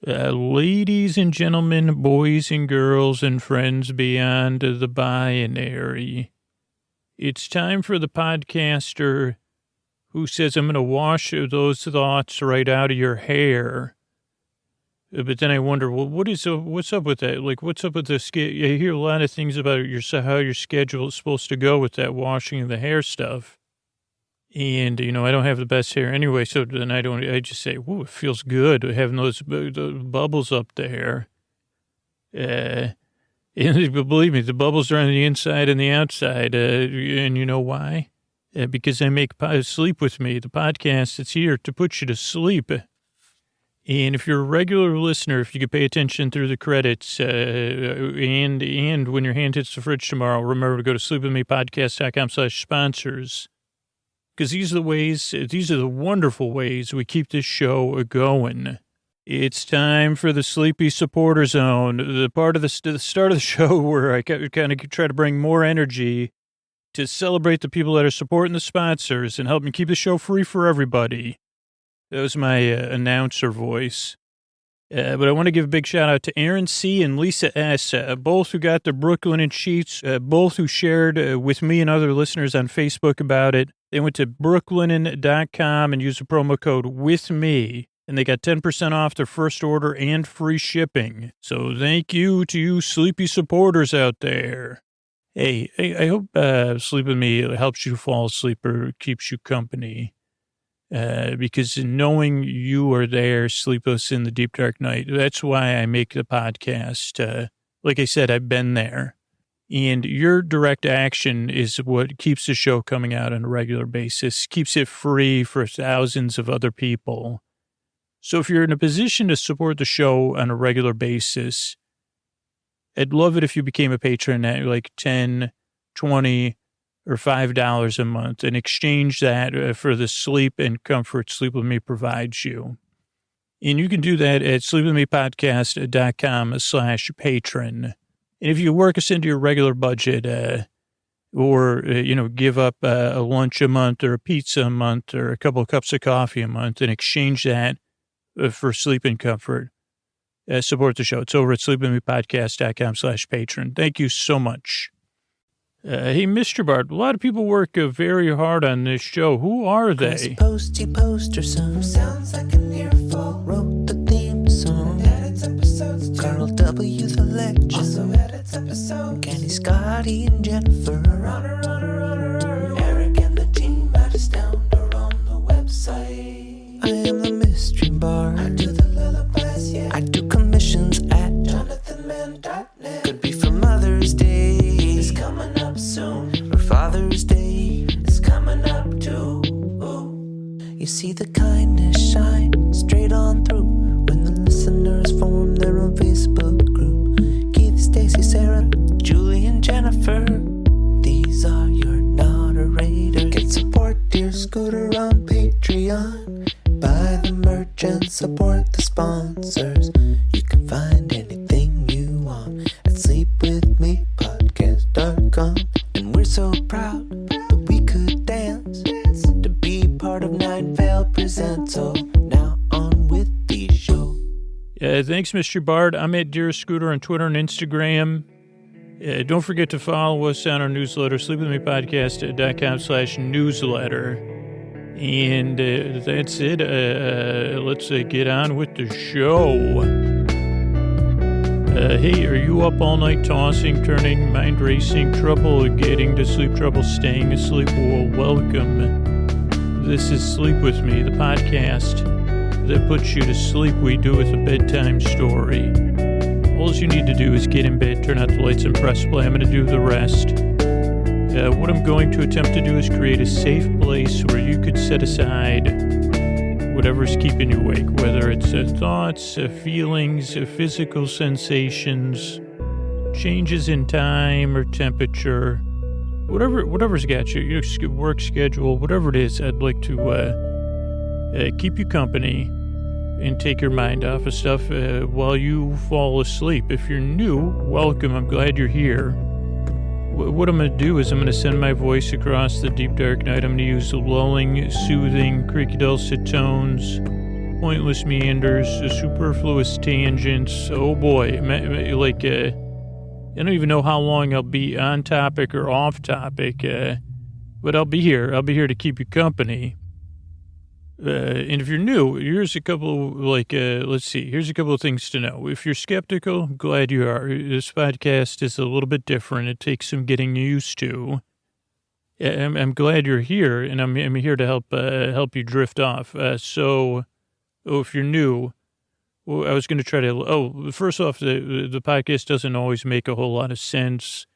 Ladies and gentlemen, boys and girls, and friends beyond the binary, it's time for the podcaster who says, I'm going to wash those thoughts right out of your hair. But then I wonder, well, what's up with that? Like, what's up with this? I hear a lot of things about how your schedule is supposed to go with that washing of the hair stuff. And, I don't have the best hair anyway, so then I just say, whoa, it feels good having those bubbles up there. And believe me, the bubbles are on the inside and the outside. And you know why? Because I make Sleep With Me, the podcast that's here to put you to sleep. And if you're a regular listener, if you could pay attention through the credits, and when your hand hits the fridge tomorrow, remember to go to sleepwithmepodcast.com/sponsors. Because these are the wonderful ways we keep this show going. It's time for the Sleepy Supporter Zone, the part of the start of the show where I kind of try to bring more energy to celebrate the people that are supporting the sponsors and help me keep the show free for everybody. That was my announcer voice. But I want to give a big shout out to Aaron C. and Lisa S., both who got the Brooklyn sheets, both who shared with me and other listeners on Facebook about it. They went to brooklinen.com and used the promo code WITHME, and they got 10% off their first order and free shipping. So thank you to you sleepy supporters out there. Hey, I hope Sleep With Me helps you fall asleep or keeps you company. Because knowing you are there, sleepless in the deep, dark night, that's why I make the podcast. Like I said, I've been there. And your direct action is what keeps the show coming out on a regular basis, keeps it free for thousands of other people. So if you're in a position to support the show on a regular basis, I'd love it if you became a patron at like $10, $20, or $5 a month and exchange that for the sleep and comfort Sleep With Me provides you. And you can do that at sleepwithmepodcast.com/patron. And if you work us into your regular budget, or give up a lunch a month or a pizza a month or a couple of cups of coffee a month and exchange that for sleep and comfort, support the show. It's over at sleepwithmepodcast.com/patron. Thank you so much. Hey, Mr. Bart, a lot of people work very hard on this show. Who are they? Posty poster son sounds like an earful. Wrote the theme song. Edits episodes too. Carl W. the legend. Also edits episodes. Kenny, Scotty, and Jennifer. Runner. Eric and the team at Astound are on the website. I am the mystery bard. I do the lullabies, yeah. I do commissions at jonathanmann.net. Could be for Mother's Day. It's coming up soon. Or Father's Day is coming up too. You see the kindness shine straight on through when the listeners form their own Facebook group. Keith, Stacy, Sarah, Julie, and Jennifer. These are your moderators. Get support dear Scooter on Patreon. Buy the merch and support the sponsors. You can find anything you want at sleepwithmepodcast.com. And we're so proud that we could dance to be part of Nine Vale Presents. So now on with the show. Thanks, Mr. Bard. I'm at Dear Scooter on Twitter and Instagram. Don't forget to follow us on our newsletter, sleepwithmepodcast.com/newsletter. And that's it. Let's get on with the show. Hey, are you up all night tossing, turning, mind racing, trouble getting to sleep, trouble staying asleep? Well, welcome. This is Sleep With Me, the podcast that puts you to sleep. We do with a bedtime story. All you need to do is get in bed, turn out the lights, and press play. I'm going to do the rest. What I'm going to attempt to do is create a safe place where you could set aside whatever's keeping you awake, whether it's thoughts, feelings, physical sensations, changes in time or temperature, whatever's got you, your work schedule, whatever it is. I'd like to keep you company and take your mind off of stuff while you fall asleep. If you're new, welcome. I'm glad you're here. What I'm going to do is I'm going to send my voice across the deep, dark night. I'm going to use lulling, soothing, creaky, dulcet tones, pointless meanders, superfluous tangents. Oh boy, like I don't even know how long I'll be on topic or off topic, but I'll be here. I'll be here to keep you company. And if you're new, here's a couple, let's see, here's a couple of things to know. If you're skeptical, glad you are. This podcast is a little bit different. It takes some getting used to. I'm glad you're here, and I'm here to help you drift off. So, if you're new, well, I was going to try to. First off, the podcast doesn't always make a whole lot of sense,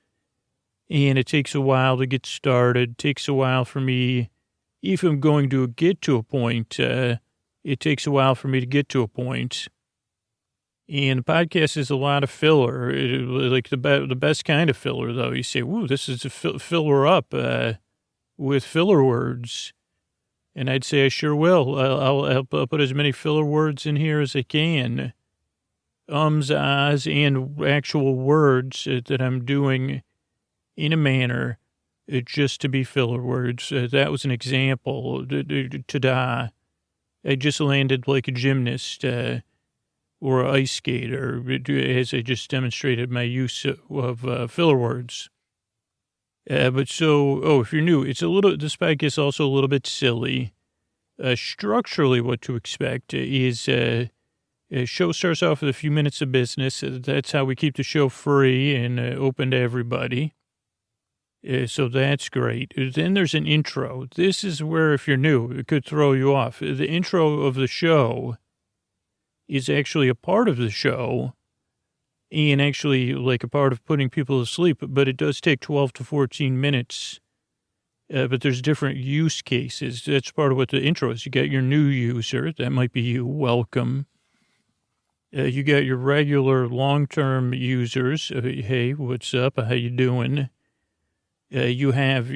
and it takes a while to get started. It takes a while for me, if I'm going to get to a point. It takes a while for me to get to a point. And the podcast is a lot of filler, like the best kind of filler, though. You say, "Woo, this is a filler up with filler words," and I'd say I sure will. I'll put as many filler words in here as I can, ahs, and actual words that I'm doing in a manner just to be filler words. That was an example. Ta-da! I just landed like a gymnast. Or an ice skater, as I just demonstrated my use of filler words. But so, if you're new, this podcast is also a little bit silly. Structurally, what to expect is a show starts off with a few minutes of business. That's how we keep the show free and open to everybody. So that's great. Then there's an intro. This is where, if you're new, it could throw you off. The intro of the show is actually a part of the show and actually like a part of putting people to sleep, but it does take 12 to 14 minutes. But there's different use cases. That's part of what the intro is. You got your new user. That might be you. Welcome. You got your regular long-term users. Hey, what's up? How you doing? You have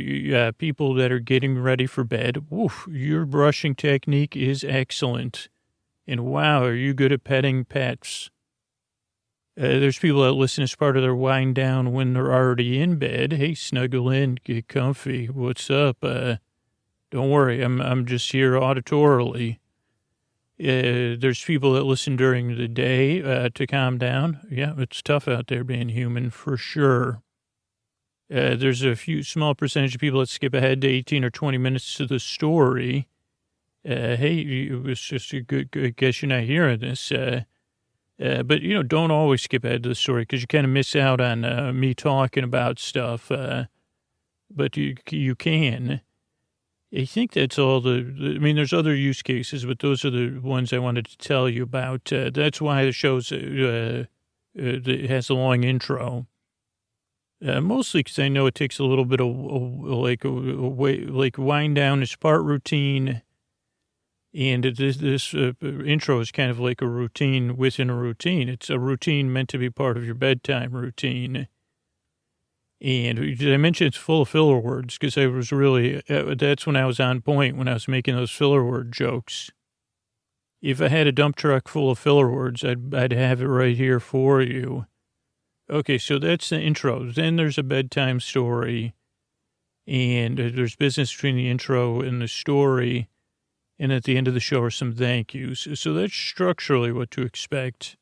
people that are getting ready for bed. Woof, your brushing technique is excellent. And wow, are you good at petting pets? There's people that listen as part of their wind down when they're already in bed. Hey, snuggle in, get comfy. What's up? Don't worry, I'm just here auditorily. There's people that listen during the day to calm down. Yeah, it's tough out there being human for sure. There's a few small percentage of people that skip ahead to 18 or 20 minutes to the story. Hey, it's just a good guess you're not hearing this. But, don't always skip ahead to the story because you kind of miss out on me talking about stuff. But you can. I think that's all there's other use cases, but those are the ones I wanted to tell you about. That's why the show's it has a long intro. Mostly because I know it takes a little bit of wind down is part routine. And this intro is kind of like a routine within a routine. It's a routine meant to be part of your bedtime routine. And did I mention it's full of filler words? Because I was really, that's when I was on point, when I was making those filler word jokes. If I had a dump truck full of filler words, I'd have it right here for you. Okay, so that's the intro. Then there's a bedtime story. And there's business between the intro and the story. And at the end of the show are some thank yous. So that's structurally what to expect.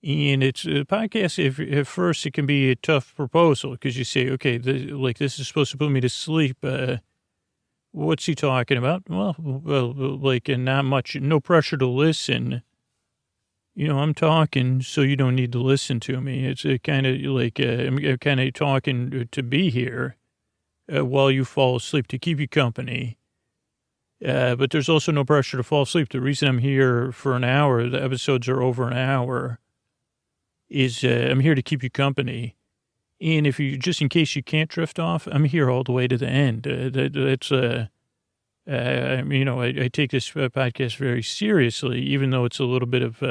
And it's a podcast, if at first it can be a tough proposal because you say, okay, this is supposed to put me to sleep. What's he talking about? Well, and not much, no pressure to listen. I'm talking so you don't need to listen to me. It's kind of like I'm kind of talking to be here while you fall asleep to keep you company. But there's also no pressure to fall asleep. The reason I'm here for an hour, the episodes are over an hour, is I'm here to keep you company. And just in case you can't drift off, I'm here all the way to the end. I take this podcast very seriously, even though it's a little bit of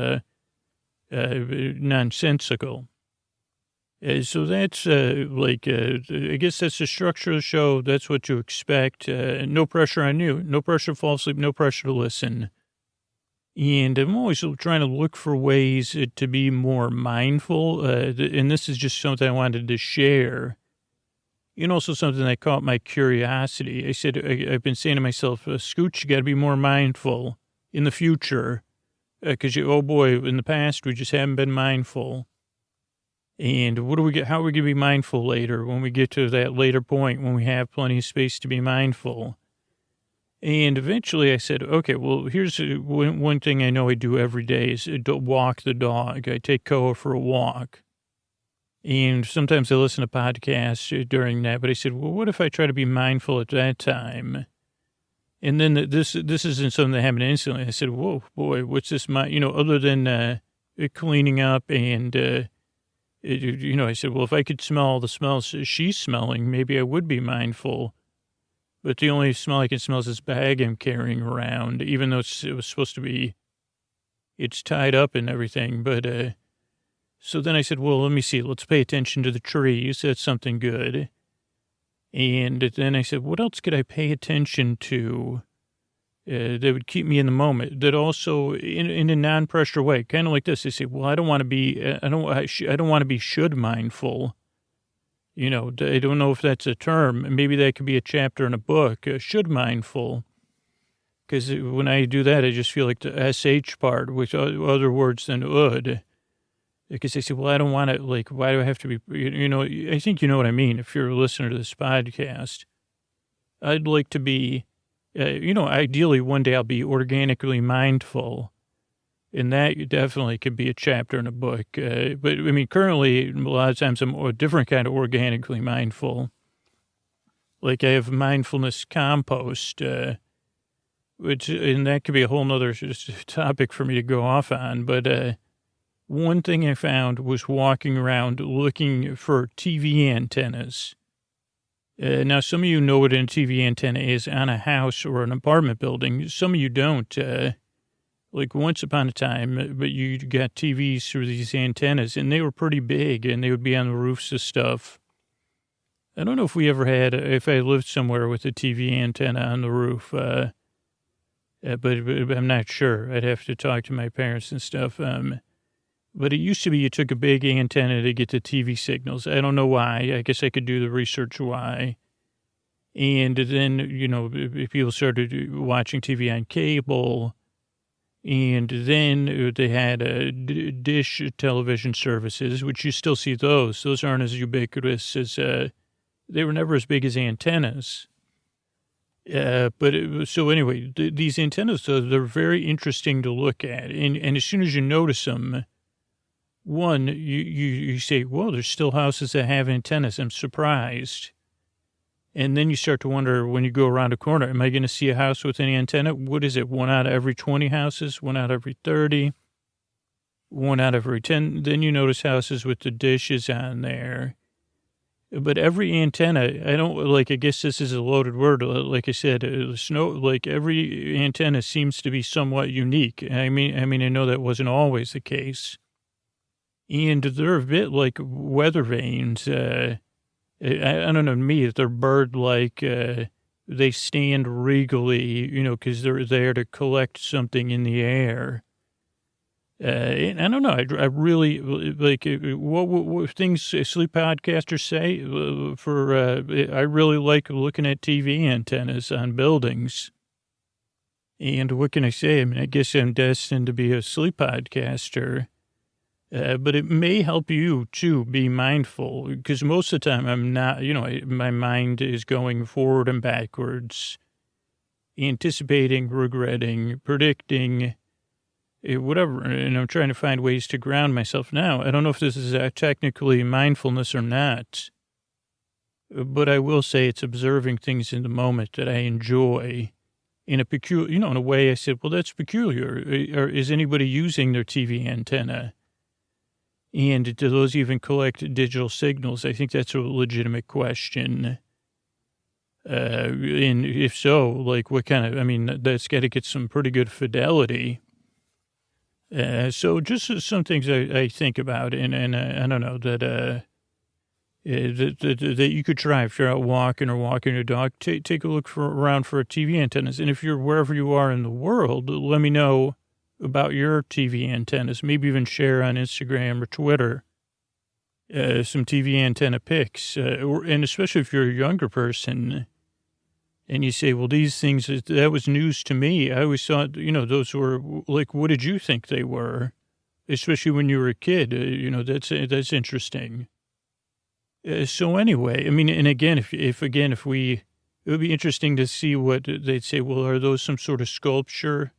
nonsensical. So that's I guess that's the structure of the show. That's what to expect. No pressure on you. No pressure to fall asleep. No pressure to listen. And I'm always trying to look for ways to be more mindful. And this is just something I wanted to share. And also something that caught my curiosity. I said, I've been saying to myself, Scooch, you got to be more mindful. in the future, because oh boy, in the past, we just haven't been mindful. And what do we get? How are we going to be mindful later when we get to that later point when we have plenty of space to be mindful? And eventually I said, okay, well, here's one thing I know I do every day is walk the dog. I take Koa for a walk. And sometimes I listen to podcasts during that, but I said, well, what if I try to be mindful at that time? And then this isn't something that happened instantly. I said, whoa, boy, what's this, other than cleaning up and, I said, well, if I could smell all the smells she's smelling, maybe I would be mindful. But the only smell I can smell is this bag I'm carrying around, even though it was supposed to be, it's tied up and everything. But so then I said, well, let me see. Let's pay attention to the trees. That's something good. And then I said, what else could I pay attention to that would keep me in the moment? That also, in a non-pressure way, kind of like this. I say, well, I don't want to be, I don't want to be should mindful. I don't know if that's a term. Maybe that could be a chapter in a book. Should mindful, because when I do that, I just feel like the sh part, with other words than would. Because they say, well, I don't want to, like, why do I have to be, I think you know what I mean. If you're a listener to this podcast, I'd like to be, ideally one day I'll be organically mindful. And that definitely could be a chapter in a book. But I mean, currently, a lot of times I'm a different kind of organically mindful. Like I have mindfulness compost, and that could be a whole nother topic for me to go off on. But, one thing I found was walking around looking for TV antennas. Now, some of you know what a TV antenna is on a house or an apartment building. Some of you don't. Like once upon a time, but you got TVs through these antennas, and they were pretty big, and they would be on the roofs of stuff. I don't know if I lived somewhere with a TV antenna on the roof, but I'm not sure. I'd have to talk to my parents and stuff. But it used to be you took a big antenna to get the TV signals. I don't know why. I guess I could do the research why. And then, people started watching TV on cable. And then they had dish television services, which you still see those. Those aren't as ubiquitous as, they were never as big as antennas. So anyway, these antennas, they're very interesting to look at. And as soon as you notice them, one, you say, whoa, there's still houses that have antennas. I'm surprised. And then you start to wonder when you go around a corner, am I going to see a house with an antenna? What is it? 1 out of every 20 houses, 1 out of every 30, 1 out of every 10. Then you notice houses with the dishes on there. But every antenna, I guess this is a loaded word. Like I said, every antenna seems to be somewhat unique. I mean, I know that wasn't always the case. And they're a bit like weather vanes. I don't know, to me, they're bird-like. They stand regally, because they're there to collect something in the air. And I don't know. I really like what things sleep podcasters say. I really like looking at TV antennas on buildings. And what can I say? I mean, I guess I'm destined to be a sleep podcaster. But it may help you, too, be mindful, because most of the time I'm not, my mind is going forward and backwards, anticipating, regretting, predicting, whatever, and I'm trying to find ways to ground myself now. I don't know if this is technically mindfulness or not, but I will say it's observing things in the moment that I enjoy in a peculiar, in a way I said, well, that's peculiar. Or is anybody using their TV antenna? And do those even collect digital signals? I think that's a legitimate question. And if so, like what kind of, that's got to get some pretty good fidelity. So just some things I think about, and I don't know, that you could try if you're out walking or walking your dog, take a look around for TV antennas. And if you're wherever you are in the world, let me know about your TV antennas, maybe even share on Instagram or Twitter some TV antenna pics, and especially if you're a younger person, And you say, well, these things, that was news to me. I always thought, those were like, what did you think they were? Especially when you were a kid, that's interesting. So anyway, I mean, and again, if it would be interesting to see what they'd say. Well, are those some sort of sculpture?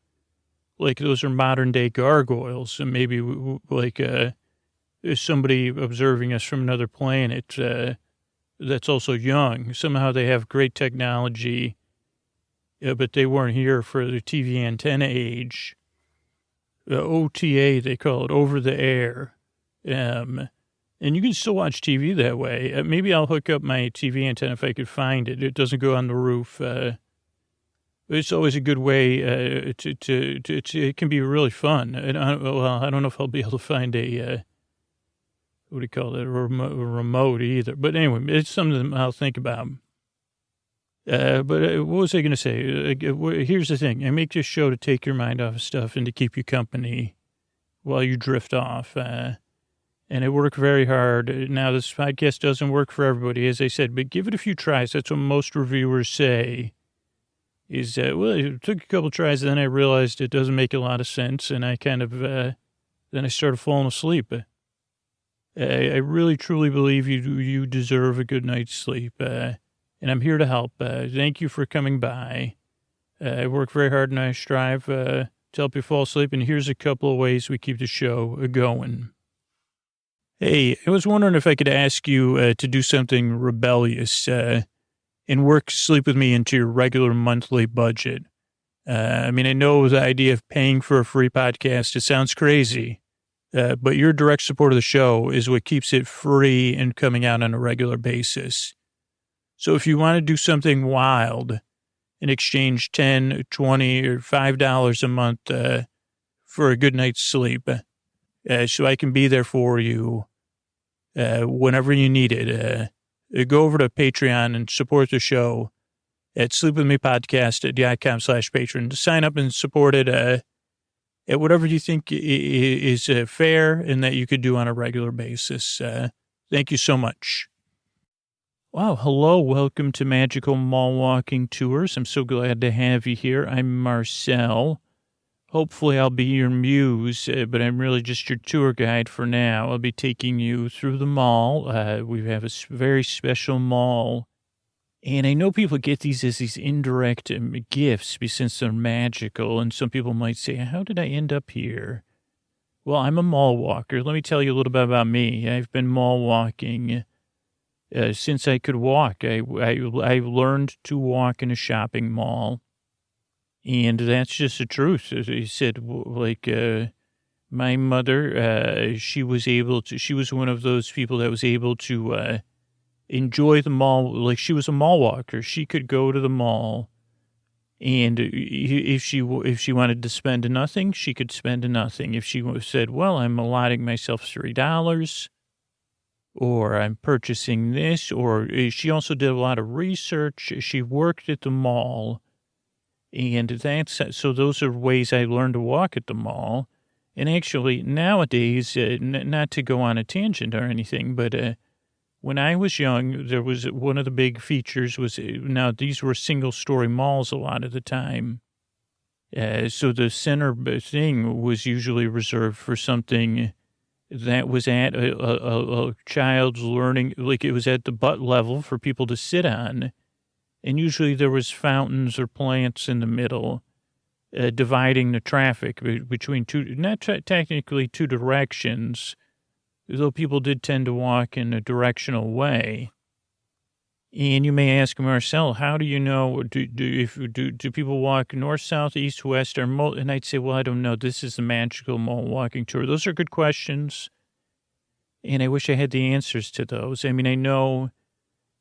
Like those are modern day gargoyles, and maybe like is somebody observing us from another planet that's also young. Somehow they have great technology, but they weren't here for the TV antenna age. OTA, they call it, over the air. And you can still watch TV that way. Maybe I'll hook up my TV antenna if I could find it. It doesn't go on the roof. It's always a good way it can be really fun. And I don't know if I'll be able to find a, what do you call it, a remote either. But anyway, it's something I'll think about. But what was I going to say? Here's the thing. I make this show to take your mind off of stuff and to keep you company while you drift off. And I work very hard. Now, this podcast doesn't work for everybody, as I said, but give it a few tries. That's what most reviewers say. Is well, it took a couple tries, and then I realized it doesn't make a lot of sense, and I kind of, then I started falling asleep. I really, truly believe you deserve a good night's sleep, and I'm here to help. Thank you for coming by. I work very hard, and I strive to help you fall asleep, and here's a couple of ways we keep the show going. Hey, I was wondering if I could ask you to do something rebellious and work Sleep With Me into your regular monthly budget. I mean, I know the idea of paying for a free podcast, it sounds crazy, but your direct support of the show is what keeps it free and coming out on a regular basis. So if you want to do something wild and exchange $10, $20, or $5 a month for a good night's sleep, so I can be there for you whenever you need it, go over to Patreon and support the show at sleepwithmepodcast.com/patron to sign up and support it at whatever you think is fair and that you could do on a regular basis. Thank you so much. Wow. Hello. Welcome to Magical Mallwalking Tours. I'm so glad to have you here. I'm Marcel. Hopefully I'll be your muse, but I'm really just your tour guide for now. I'll be taking you through the mall. We have a very special mall. And I know people get these as these indirect gifts since they're magical. And some people might say, how did I end up here? Well, I'm a mall walker. Let me tell you a little bit about me. I've been mall walking since I could walk. I learned to walk in a shopping mall. And that's just the truth. He said, like, my mother, she was one of those people that was able to enjoy the mall. Like, she was a mall walker. She could go to the mall, and if she wanted to spend nothing, she could spend nothing. If she said, well, I'm allotting myself $3, or I'm purchasing this, or she also did a lot of research. She worked at the mall. And so those are ways I learned to walk at the mall. And actually, nowadays, not to go on a tangent or anything, but when I was young, there was one of the big features was, now these were single-story malls a lot of the time. So the center thing was usually reserved for something that was at a child's learning, like it was at the butt level for people to sit on. And usually there was fountains or plants in the middle, dividing the traffic between technically two directions, though people did tend to walk in a directional way. And you may ask, Marcel, how do you know, do people walk north, south, east, west, or and I'd say, well, I don't know. This is a magical mall walking tour. Those are good questions. And I wish I had the answers to those. I mean, I know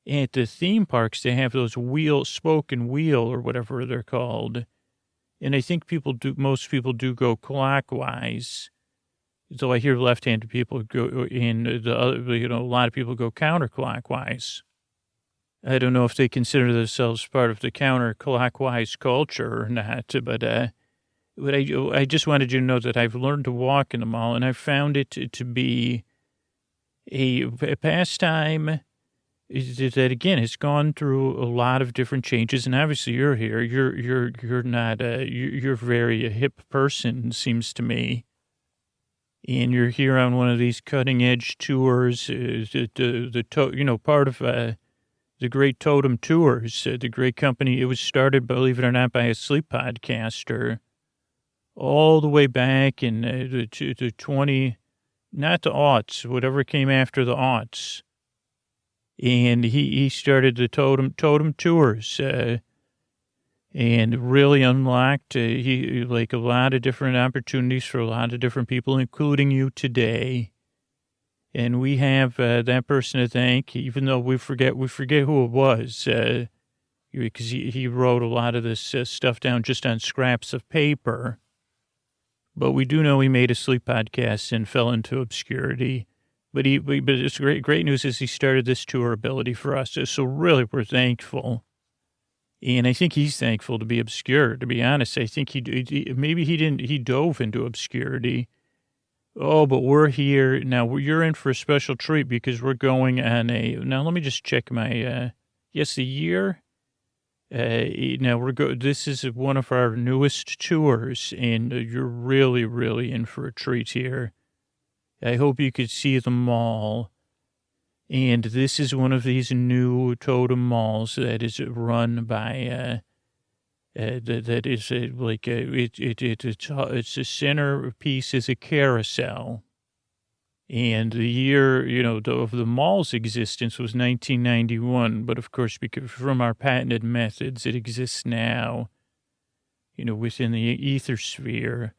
at the theme parks, they have those spoke and wheel or whatever they're called. And I think most people do go clockwise. So I hear left-handed people go in the other, a lot of people go counterclockwise. I don't know if they consider themselves part of the counterclockwise culture or not, but I just wanted you to know that I've learned to walk in the mall, and I've found it to be a pastime that again has gone through a lot of different changes, and obviously you're here. You're not you're very a hip person, seems to me, and you're here on one of these cutting edge tours. Part of the Great Totem Tours, the great company. It was started, believe it or not, by a sleep podcaster, all the way back in the 20, not the aughts, whatever came after the aughts. And he started the Totem Tours, and really unlocked he like a lot of different opportunities for a lot of different people, including you today. And we have that person to thank, even though we forget who it was, because he wrote a lot of this stuff down just on scraps of paper. But we do know he made a sleep podcast and fell into obscurity. But it's great news is he started this tour ability for us. So really, we're thankful. And I think he's thankful to be obscure, to be honest. I think he dove into obscurity. Oh, but we're here. Now, you're in for a special treat because we're going on now let me just check my, the year. This is one of our newest tours, and you're really, really in for a treat here. I hope you could see the mall. And this is one of these new totem malls that is run by, that is it's a centerpiece is a carousel. And the year, of the mall's existence was 1991. But of course, because from our patented methods, it exists now, within the ether sphere.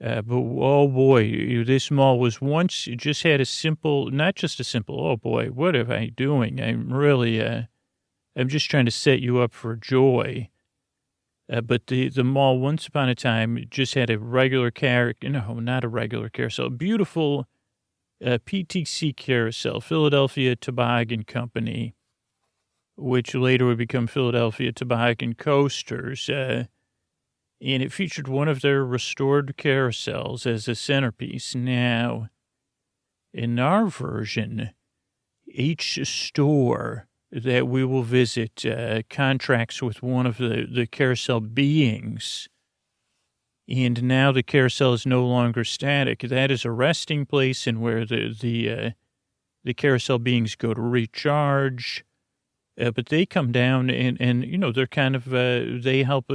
But, oh boy, this mall was once, it just had not just a simple, oh boy, what am I doing? I'm really, I'm just trying to set you up for joy. But the mall, once upon a time, just had a regular not a regular carousel, a beautiful PTC carousel, Philadelphia Toboggan Company, which later would become Philadelphia Toboggan Coasters. And it featured one of their restored carousels as a centerpiece. Now, in our version, each store that we will visit contracts with one of the carousel beings. And now the carousel is no longer static. That is a resting place and where the carousel beings go to recharge. But they come down and they're kind of, they help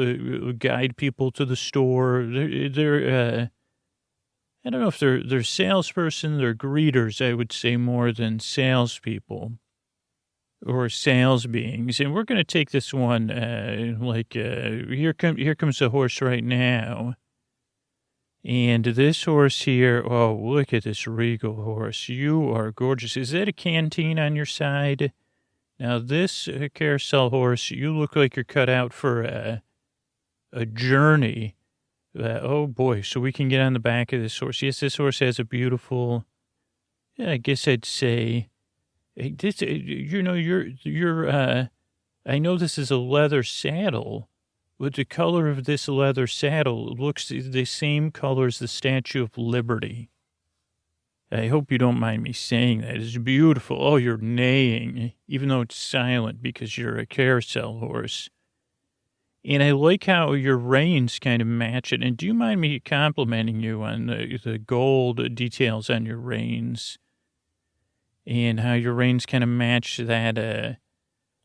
guide people to the store. They're I don't know if they're salesperson, they're greeters, I would say, more than salespeople or sales beings. And we're going to take this one, here comes a horse right now. And this horse here, oh, look at this regal horse. You are gorgeous. Is that a canteen on your side? Now, this carousel horse, you look like you're cut out for a journey. Oh, boy, so we can get on the back of this horse. Yes, this horse has a beautiful, I guess I'd say, this, I know this is a leather saddle, but the color of this leather saddle looks the same color as the Statue of Liberty. I hope you don't mind me saying that. It's beautiful. Oh, you're neighing, even though it's silent because you're a carousel horse. And I like how your reins kind of match it. And do you mind me complimenting you on the gold details on your reins? And how your reins kind of match that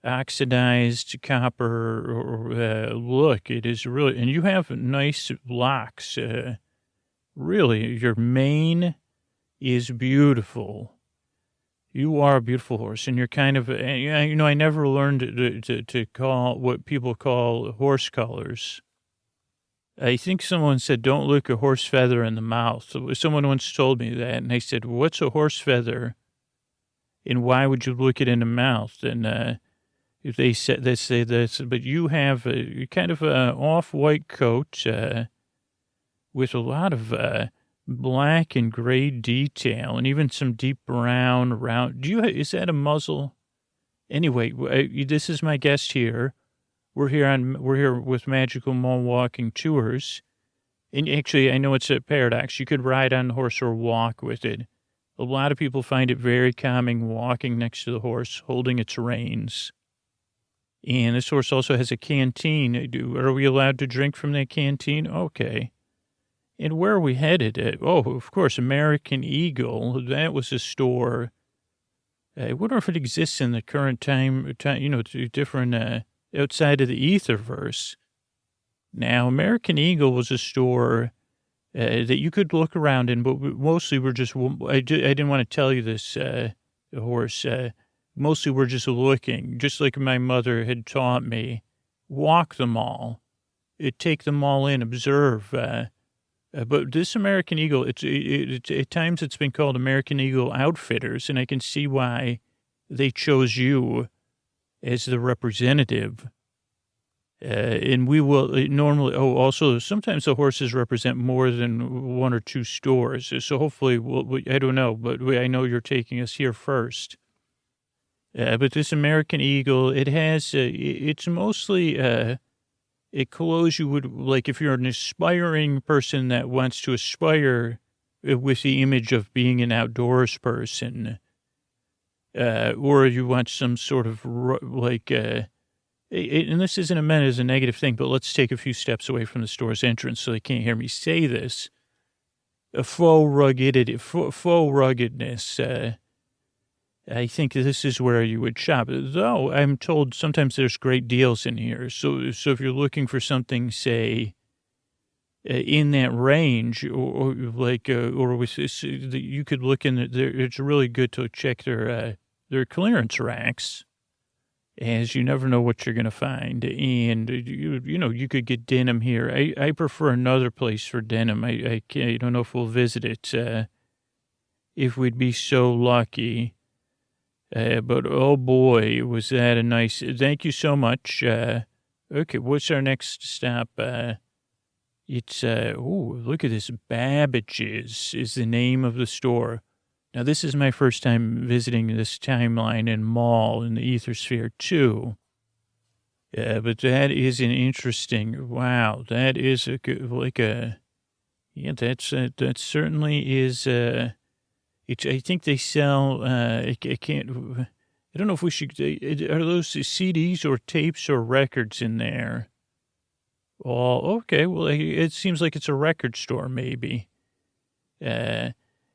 oxidized copper look. It is really, and you have nice locks. Really, your mane is beautiful. You are a beautiful horse, and you're kind of, I never learned to call what people call horse colors. I think someone said, don't look a horse feather in the mouth. Someone once told me that, and I said, what's a horse feather, and why would you look it in the mouth? And they say this, but you have a kind of a off-white coat with a lot of black and gray detail, and even some deep brown around. Is that a muzzle? Anyway, this is my guest here. We're here with Magical Mallwalking Tours, and actually, I know it's a paradox. You could ride on the horse or walk with it. A lot of people find it very calming walking next to the horse, holding its reins. And this horse also has a canteen. Are we allowed to drink from that canteen? Okay. And where are we headed? Of course, American Eagle. That was a store. I wonder if it exists in the current time different, outside of the Etherverse. Now, American Eagle was a store that you could look around in, but mostly we're just, I didn't want to tell you this, horse. Mostly we're just looking, just like my mother had taught me. Walk them all. Take them all in, observe. But this American Eagle, at times it's been called American Eagle Outfitters, and I can see why they chose you as the representative. And we will normally, also sometimes the horses represent more than one or two stores. So hopefully, I don't know, but I know you're taking us here first. But this American Eagle, it has, it's mostly, it clothes you would, like if you're an aspiring person that wants to aspire with the image of being an outdoors person, or you want some sort of and this isn't meant as a negative thing, but let's take a few steps away from the store's entrance so they can't hear me say this. A faux ruggedness. I think this is where you would shop. Though I'm told sometimes there's great deals in here. So if you're looking for something, say, in that range, or with this, you could look in there. It's really good to check their clearance racks, as you never know what you're going to find. And, you could get denim here. I prefer another place for denim. I don't know if we'll visit it, if we'd be so lucky. But, oh, boy, was that a nice... Thank you so much. Okay, what's our next stop? It's, look at this. Babbage's is the name of the store. Now, this is my first time visiting this timeline and mall in the Ethersphere, too. But that is an interesting, wow, that is a good, that certainly is, I think they sell, I don't know if we should, are those CDs or tapes or records in there? Oh, okay, well, it seems like it's a record store, maybe.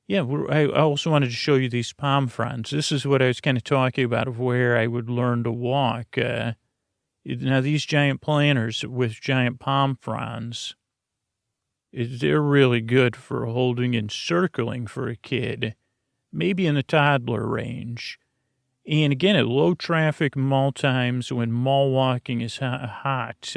Yeah, I also wanted to show you these palm fronds. This is what I was kind of talking about of where I would learn to walk. Now, these giant planters with giant palm fronds, they're really good for holding and circling for a kid, maybe in the toddler range. And again, at low traffic mall times when mall walking is hot,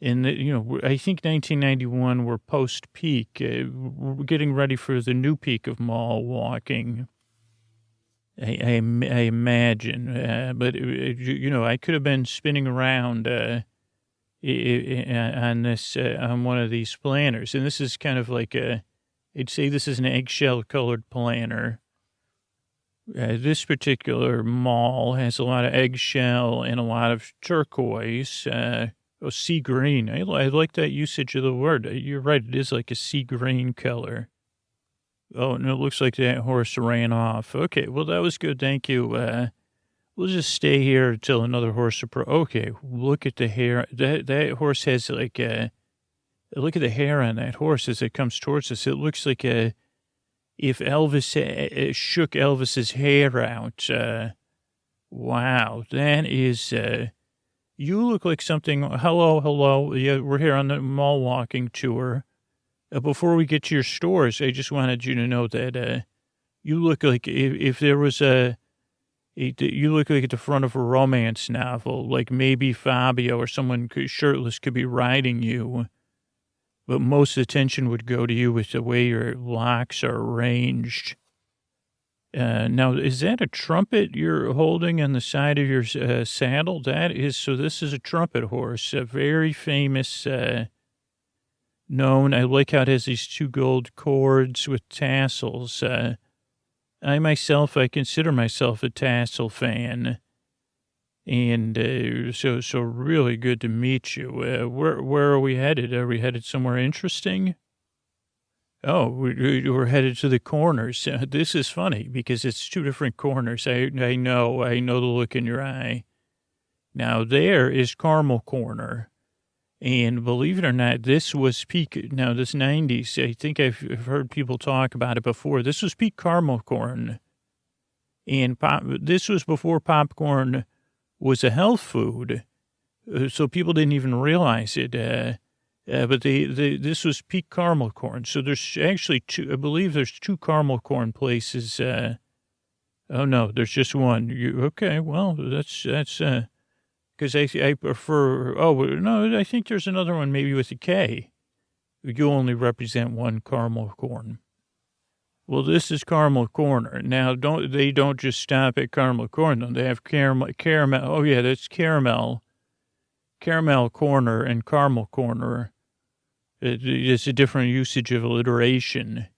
and, I think 1991 we're post-peak. We're getting ready for the new peak of mall walking, I imagine. But, I could have been spinning around on one of these planters. And this is kind of like I'd say this is an eggshell-colored planter. This particular mall has a lot of eggshell and a lot of turquoise, sea green. I like that usage of the word. You're right. It is like a sea green color. Oh, and it looks like that horse ran off. Okay, well, that was good. Thank you. We'll just stay here until another horse Okay, look at the hair. That horse has look at the hair on that horse as it comes towards us. It looks like if Elvis shook Elvis's hair out. Wow, that is... You look like something. Hello. Yeah, we're here on the mall walking tour. Before we get to your stores, I just wanted you to know that you look like if there was you look like at the front of a romance novel, like maybe Fabio or someone shirtless could be riding you. But most of the attention would go to you with the way your locks are arranged. Now, is that a trumpet you're holding on the side of your saddle? So this is a trumpet horse, a very famous, known. I like how it has these two gold cords with tassels. I consider myself a tassel fan. And so really good to meet you. Where are we headed? Are we headed somewhere interesting? Oh, we're headed to the corners. This is funny because it's two different corners. I know the look in your eye. Now there is Caramel Corner. And believe it or not, this was peak. Now, this 90s, I think I've heard people talk about it before. This was peak caramel corn. And this was before popcorn was a health food. So people didn't even realize it. But this was peak caramel corn. So there's actually two, I believe there's two caramel corn places. Oh, no, there's just one. Okay, well, that's, because I prefer, no, I think there's another one maybe with a K. You only represent one caramel corn. Well, this is Caramel Corner. Now, they don't just stop at caramel corn, though. They have caramel. Oh, yeah, that's caramel. Caramel Corner and Caramel Corner. It's a different usage of alliteration.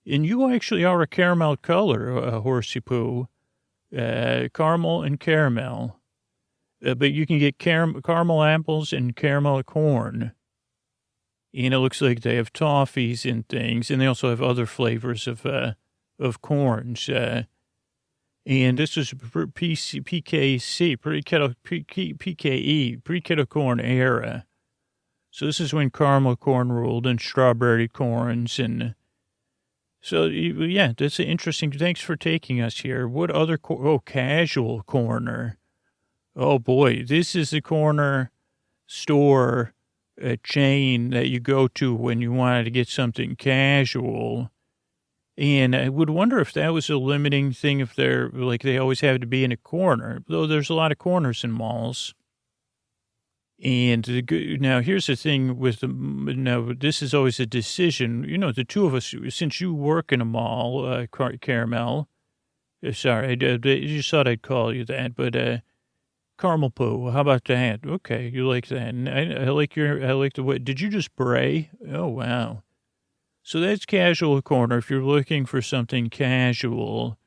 And you actually are a caramel color, Horsey Poo. Caramel and caramel. But you can get caramel apples and caramel corn. And it looks like they have toffees and things. And they also have other flavors of corns. And this is PKC, PKE, pre-keto corn era. So this is when caramel corn ruled and strawberry corns. And so, yeah, that's interesting. Thanks for taking us here. What other, casual corner. Oh, boy, this is the corner store chain that you go to when you wanted to get something casual. And I would wonder if that was a limiting thing, if they're like they always have to be in a corner, though there's a lot of corners in malls. And now here's the thing with this is always a decision. You know, the two of us, since you work in a mall, Caramel, sorry, I just thought I'd call you that, but Caramel Poo, how about that? Okay, you like that. And I like the way, did you just bray? Oh, wow. So that's casual corner. If you're looking for something casual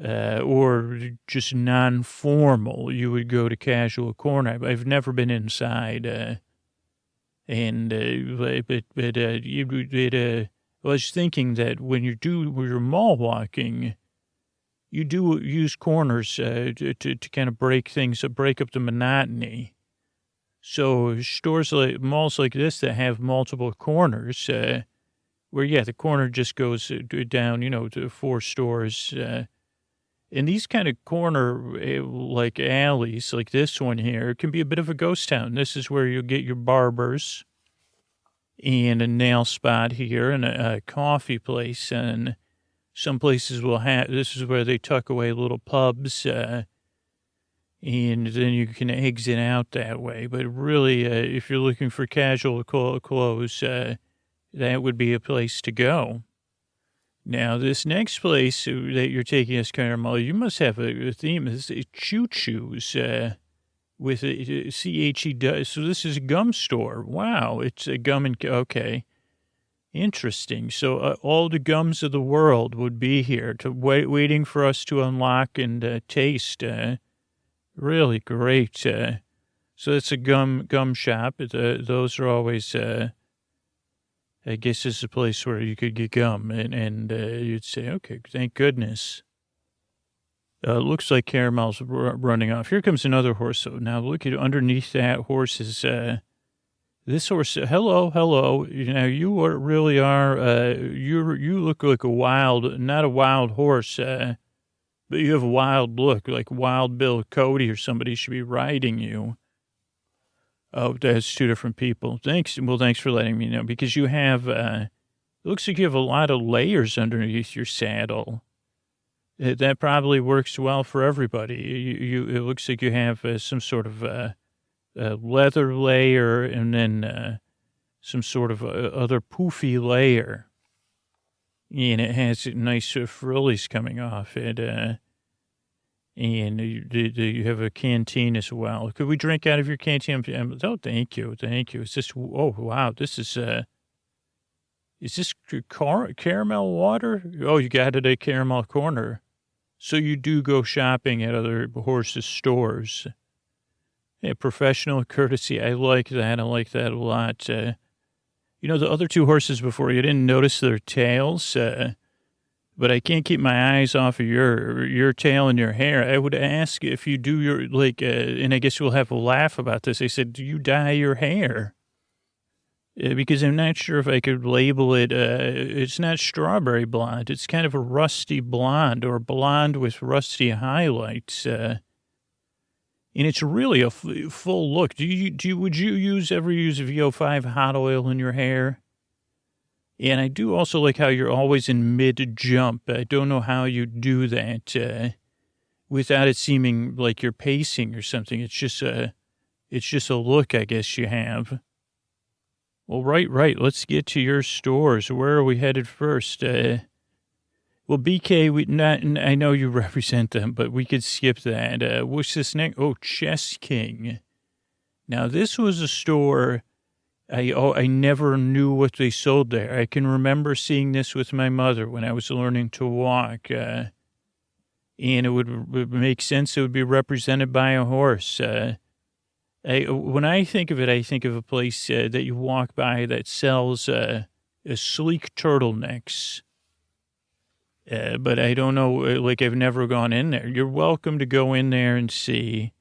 or just non-formal, you would go to casual corner. I've never been inside. I was thinking that when you're mall walking, you do use corners to kind of break up the monotony. So malls like this that have multiple corners, where, the corner just goes down, to 4 stores. And these kind of corner, like alleys, like this one here, can be a bit of a ghost town. This is where you'll get your barbers and a nail spot here and a coffee place, and some places will have, this is where they tuck away little pubs, and then you can exit out that way. But really, if you're looking for casual clothes, that would be a place to go. Now, this next place that you're taking us, Caramel, you must have a theme. This is choo-choos with a C-H-E. So this is a gum store. Wow, it's a gum and, okay. Interesting. So all the gums of the world would be here waiting for us to unlock and taste. Really great. So it's a gum shop. Those are always, I guess it's a place where you could get gum and you'd say, okay, thank goodness. Looks like Caramel's running off. Here comes another horse. So now look at underneath that horse is, this horse, hello. You really are, you look like not a wild horse, but you have a wild look, like Wild Bill Cody or somebody should be riding you. Oh, that's 2 different people. Thanks. Well, thanks for letting me know, because you have, it looks like you have a lot of layers underneath your saddle. That probably works well for everybody. It looks like you have some sort of, leather layer and then some sort of other poofy layer. And it has nice frillies coming off it. And you have a canteen as well. Could we drink out of your canteen? Oh, thank you. It's just, oh, wow. This is this caramel water? Oh, you got it at Caramel Corner. So you do go shopping at other horses' stores. Yeah, professional courtesy. I like that. I like that a lot. the other two horses before, you didn't notice their tails, but I can't keep my eyes off of your tail and your hair. I would ask if you do your, and I guess we'll have a laugh about this. I said, do you dye your hair? Because I'm not sure if I could label it. It's not strawberry blonde. It's kind of a rusty blonde or blonde with rusty highlights. And it's really a full look. Would you ever use VO5 hot oil in your hair? And I do also like how you're always in mid-jump. I don't know how you do that without it seeming like you're pacing or something. It's just a look, I guess, you have. Well, right. Let's get to your stores. Where are we headed first? Well, BK, I know you represent them, but we could skip that. What's this next? Oh, Chess King. Now, this was a store... I never knew what they sold there. I can remember seeing this with my mother when I was learning to walk, and it would make sense. It would be represented by a horse. When I think of it, I think of a place that you walk by that sells sleek turtlenecks. But I don't know, I've never gone in there. You're welcome to go in there and see.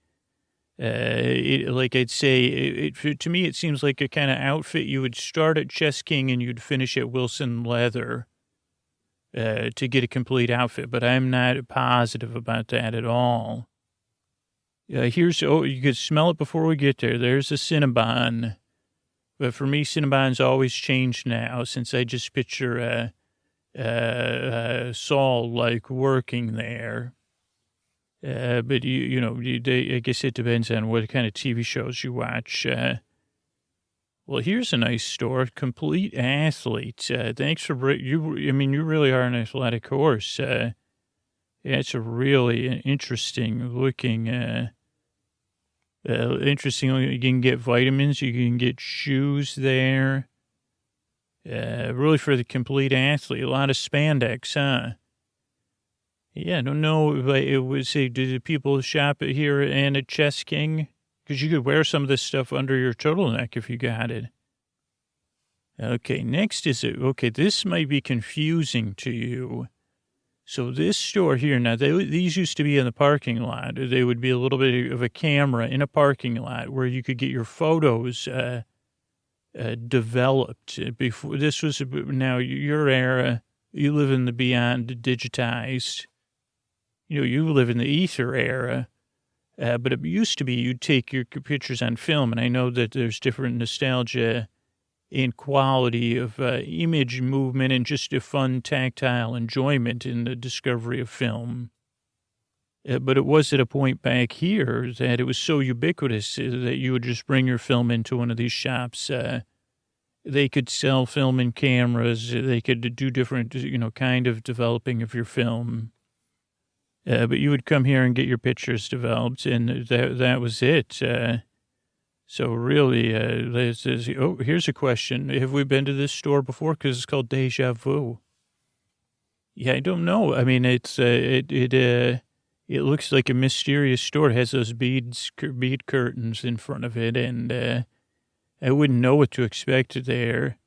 I'd say, to me, it seems like a kind of outfit you would start at Chess King and you'd finish at Wilson Leather to get a complete outfit. But I'm not positive about that at all. You could smell it before we get there. There's a Cinnabon. But for me, Cinnabon's always changed now since I just picture Saul, working there. But I guess it depends on what kind of TV shows you watch. Well, here's a nice store, Complete Athlete. Thanks for you. I mean, you really are an athletic horse. It's a really interesting looking. You can get vitamins. You can get shoes there. Really for the complete athlete. A lot of spandex, huh? Yeah, I don't know if it was, do the people shop here and at Chess King? Because you could wear some of this stuff under your turtleneck if you got it. Okay, next this might be confusing to you. So this store here, now these used to be in the parking lot. They would be a little bit of a camera in a parking lot where you could get your photos developed. Before this was, now your era, you live in the beyond digitized. You live in the ether era, but it used to be you'd take your pictures on film, and I know that there's different nostalgia in quality of image movement and just a fun tactile enjoyment in the discovery of film. But it was at a point back here that it was so ubiquitous that you would just bring your film into one of these shops. They could sell film and cameras. They could do different, kind of developing of your film. But you would come here and get your pictures developed, and that was it. So really, here's a question. Have we been to this store before? Because it's called Deja Vu. Yeah, I don't know. I mean, it looks like a mysterious store. It has those bead curtains in front of it, and I wouldn't know what to expect there.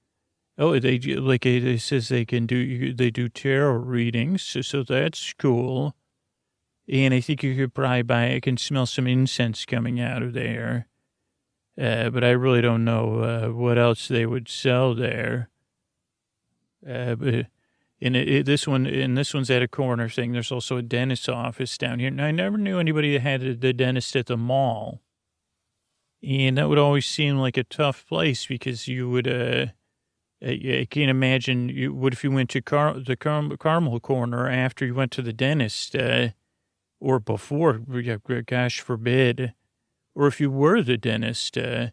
Oh, it says they do tarot readings, so that's cool. And I think you could probably I can smell some incense coming out of there. But I really don't know what else they would sell there. But this one's at a corner thing. There's also a dentist's office down here. Now, I never knew anybody that had the dentist at the mall. And that would always seem like a tough place because you would, I can't imagine, what if you went to the Carmel corner after you went to the dentist, or before, gosh forbid, or if you were the dentist, and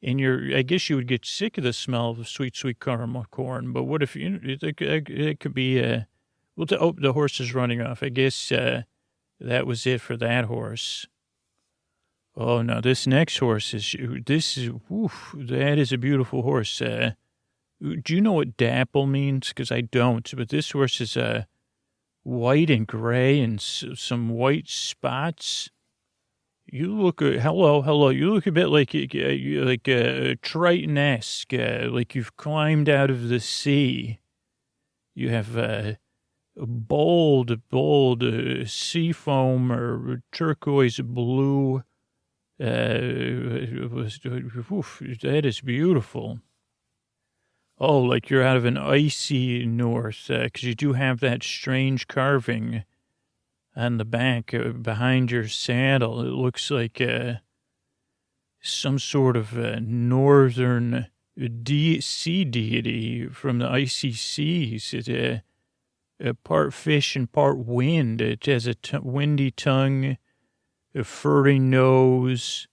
I guess you would get sick of the smell of sweet, sweet caramel corn. But what if it could be, the horse is running off. I guess that was it for that horse. Oh, no, this next horse that is a beautiful horse. Do you know what dapple means? Because I don't, but this horse is white and gray and some white spots. You look, hello. You look a bit like Triton-esque, like you've climbed out of the sea. You have a bold sea foam or turquoise blue. That is beautiful. Oh, like you're out of an icy north, because you do have that strange carving on the back behind your saddle. It looks like some sort of northern sea deity from the icy seas. It's a part fish and part wind. It has a windy tongue, a furry nose,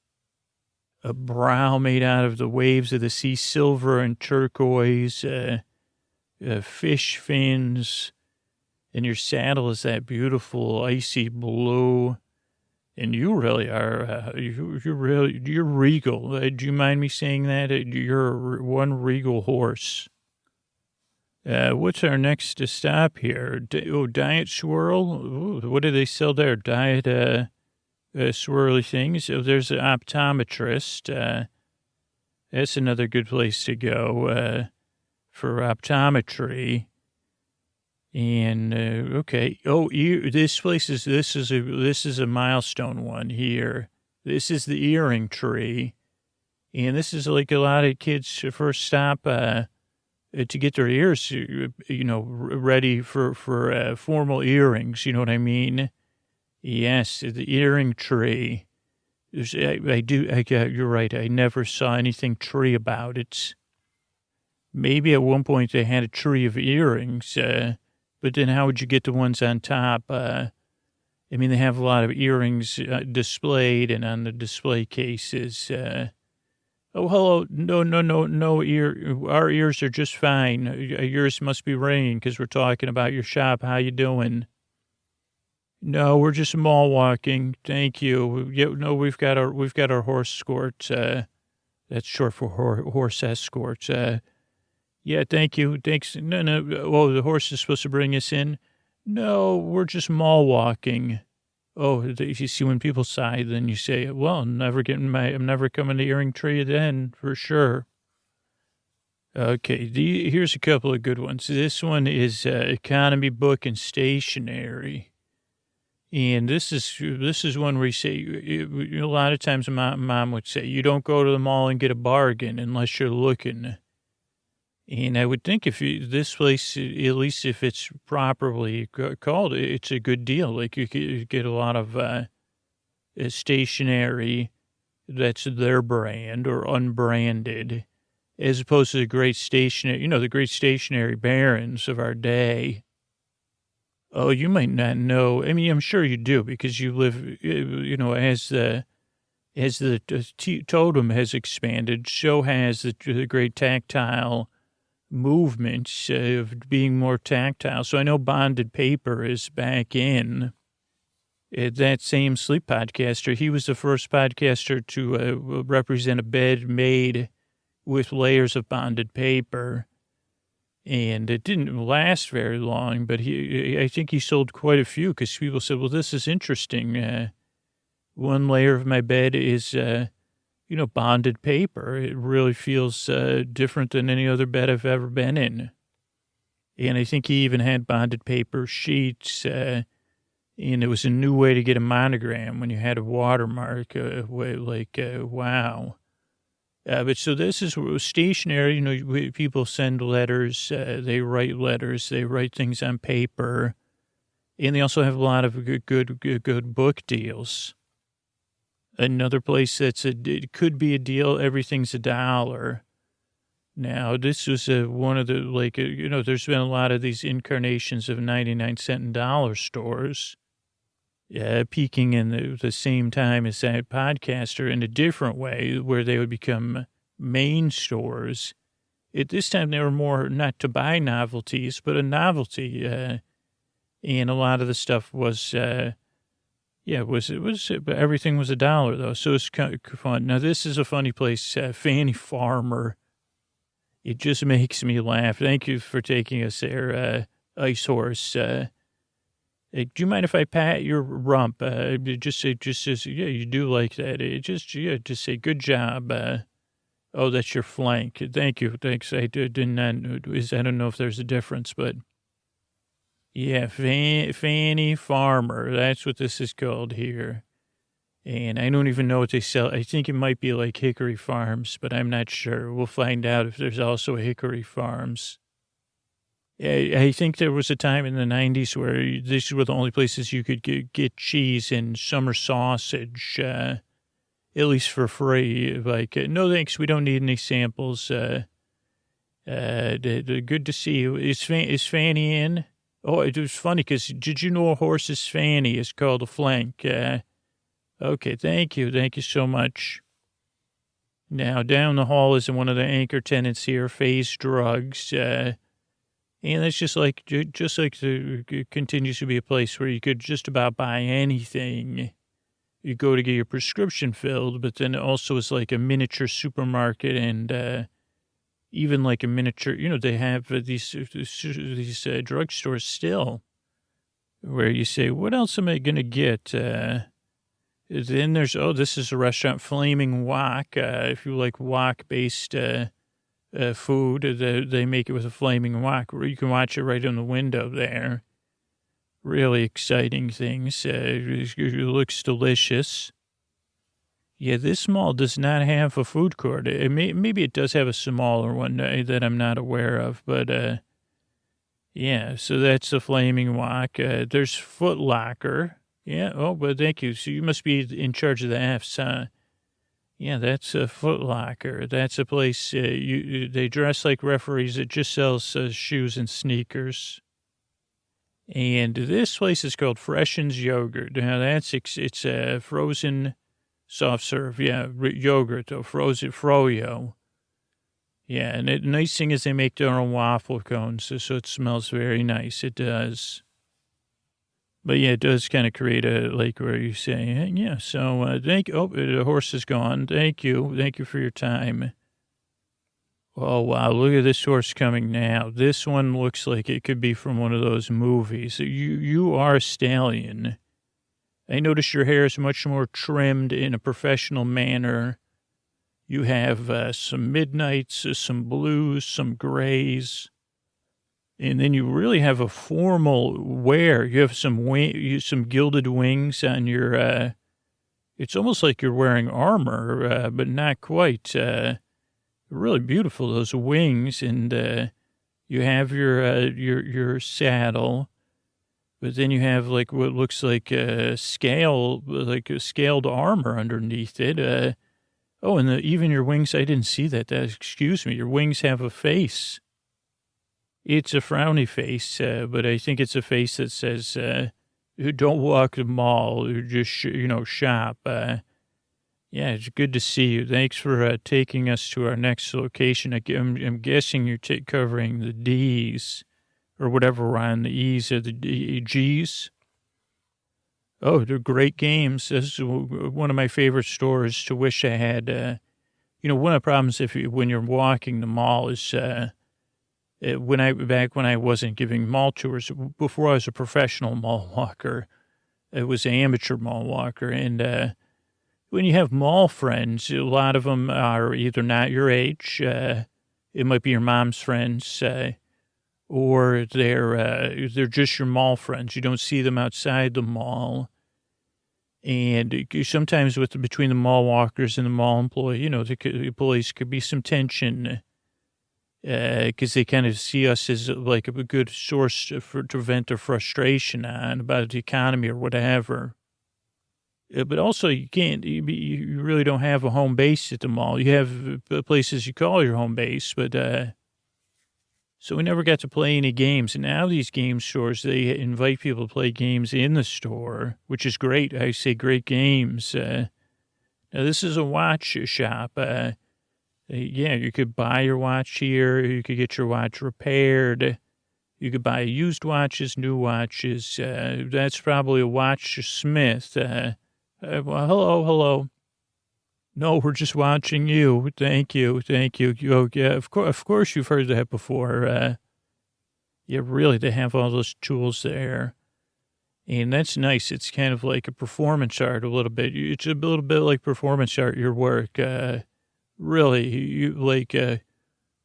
a brow made out of the waves of the sea, silver and turquoise, fish fins, and your saddle is that beautiful icy blue. And you really are, you're regal. Do you mind me saying that? You're one regal horse. What's our next stop here? Diet Swirl? Ooh, what do they sell there? Diet, swirly things. Oh, there's an optometrist. That's another good place to go, for optometry. And okay. Oh, this is a milestone one here. This is the earring tree, and this is like a lot of kids' first stop to get their ears, ready for formal earrings. You know what I mean? Yes, the earring tree. You're right. I never saw anything tree about it. Maybe at one point they had a tree of earrings. But then how would you get the ones on top? I mean, they have a lot of earrings displayed and on the display cases. Oh, hello. No ear. Our ears are just fine. Yours must be ringing because we're talking about your shop. How you doing? No, we're just mallwalking. Thank you. Yeah, no, we've got our horse escort. That's short for horse escort. Yeah, thank you. Thanks. No. Oh, the horse is supposed to bring us in. No, we're just mallwalking. Oh, you see, when people sigh, then you say, well, I'm never coming to Earring Tree then, for sure. Okay, here's a couple of good ones. This one is economy book and stationery. And this is one where you say, a lot of times mom would say, you don't go to the mall and get a bargain unless you're looking. And I would think this place, at least if it's properly called, it's a good deal. Like you could get a lot of stationery that's their brand or unbranded, as opposed to the great the great stationery barons of our day. Oh, you might not know. I mean, I'm sure you do because you live, as the totem has expanded, so has the great tactile movements of being more tactile. So I know bonded paper is back in. That same sleep podcaster, he was the first podcaster to represent a bed made with layers of bonded paper. And it didn't last very long, but I think he sold quite a few because people said, well, this is interesting. One layer of my bed is bonded paper. It really feels different than any other bed I've ever been in. And I think he even had bonded paper sheets. And it was a new way to get a monogram when you had a watermark. Wow. But so this is stationary. People send letters. They write letters. They write things on paper. And they also have a lot of good book deals. Another place it could be a deal. Everything's $1. Now, this was one of the, there's been a lot of these incarnations of 99-cent and dollar stores, peaking in the same time as that podcaster in a different way where they would become main stores. At this time, they were more not to buy novelties, but a novelty. And a lot of the stuff was, everything was $1 though. So it's kind of fun. Now, this is a funny place, Fanny Farmer. It just makes me laugh. Thank you for taking us there, Ice Horse. Do you mind if I pat your rump? Just say, yeah, you do like that. Just say, good job. Oh, that's your flank. Thank you. Thanks. I didn't, I don't know if there's a difference, but yeah, Fanny Farmer. That's what this is called here. And I don't even know what they sell. I think it might be like Hickory Farms, but I'm not sure. We'll find out if there's also Hickory Farms. I think there was a time in the 90s where these were the only places you could get cheese and summer sausage, at least for free. Like, no thanks, we don't need any samples. Good to see you. Is Fanny in? Oh, it was funny because did you know a horse's fanny is called a flank? Okay, thank you. Thank you so much. Now, down the hall is one of the anchor tenants here, Phase Drugs. And it's just like it continues to be a place where you could just about buy anything. You go to get your prescription filled, but then it also is like a miniature supermarket and even like a miniature, they have these drugstores still where you say, what else am I going to get? Then there's, this is a restaurant, Flaming Wok. If you like wok-based food, they make it with a flaming wok. You can watch it right in the window there. Really exciting things. It looks delicious. Yeah, this mall does not have a food court. Maybe it does have a smaller one that I'm not aware of, but yeah, so that's the Flaming Wok. There's Foot Locker. Yeah, but thank you. So you must be in charge of the F's, huh? Yeah, that's a Foot Locker. That's a place they dress like referees. It just sells shoes and sneakers. And this place is called Freshen's Yogurt. Now it's a frozen soft serve. Yeah, yogurt or frozen froyo. Yeah, and the nice thing is they make their own waffle cones, so it smells very nice. It does. But yeah, it does kind of create a, like where you say, hey, yeah, so the horse is gone. Thank you. Thank you for your time. Oh, wow, look at this horse coming now. This one looks like it could be from one of those movies. You are a stallion. I notice your hair is much more trimmed in a professional manner. You have some midnights, some blues, some grays. And then you really have a formal wear. You have some gilded wings on your, it's almost like you're wearing armor, but not quite. Really beautiful, those wings. And you have your saddle, but then you have like what looks like a scaled armor underneath it. And even your wings, I didn't see that. Excuse me, your wings have a face. It's a frowny face, but I think it's a face that says, don't walk the mall, just, shop. Yeah, it's good to see you. Thanks for taking us to our next location. I'm guessing you're covering the D's or whatever we're on, the E's or the G's. Oh, they're great games. This is one of my favorite stores to wish I had. One of the problems when you're walking the mall is... when I wasn't giving mall tours, before I was a professional mall walker, it was an amateur mall walker. And when you have mall friends, a lot of them are either not your age, it might be your mom's friends, or they're just your mall friends. You don't see them outside the mall. And sometimes between the mall walkers and the mall employee, the employees could be some tension. Because they kind of see us as like a good source to vent their frustration on about the economy or whatever. But also you really don't have a home base at the mall. You have places you call your home base, but so we never got to play any games. And now these game stores, they invite people to play games in the store, which is great. I say great games. Now this is a watch shop. Yeah, you could buy your watch here. You could get your watch repaired. You could buy used watches, new watches. That's probably a watchsmith. Well, hello. No, we're just watching you. Thank you. Oh, yeah, of course you've heard that before. Yeah, really, they have all those tools there. And that's nice. It's kind of like a performance art a little bit. It's a little bit like performance art, your work. Really,